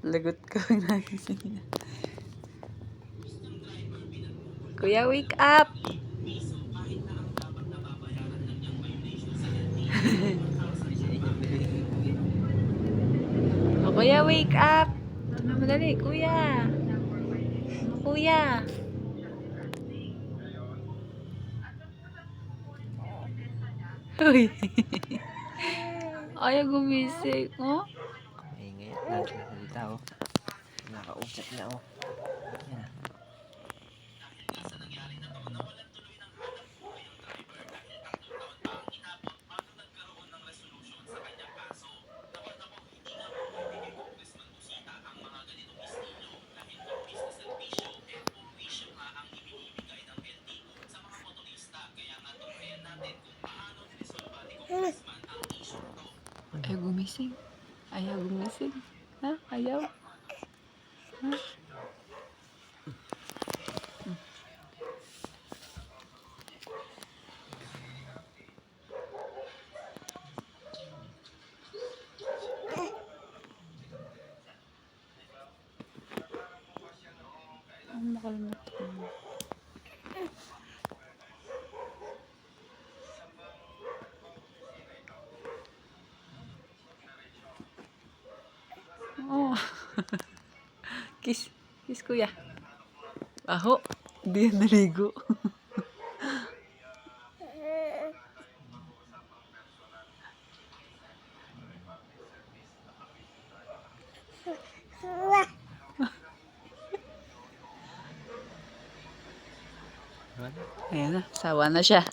Lagot ko. Nagising niya. Kuya, wake up! O, kuya, wake up! Ano, madali, kuya. Ano, kuya? Uy. Ayaw gumising. Oh? Ay, ngayon. Nagsasalita, oh. Nakausap na, oh. Yan. Ayaw gumising. Ayaw gumising. Ha? Ayaw? Ha? Ang makalmat. Oh. Kiss. Kiss, kuya. Aho. Hindi yan naligo. Ayan na. Sawa na siya.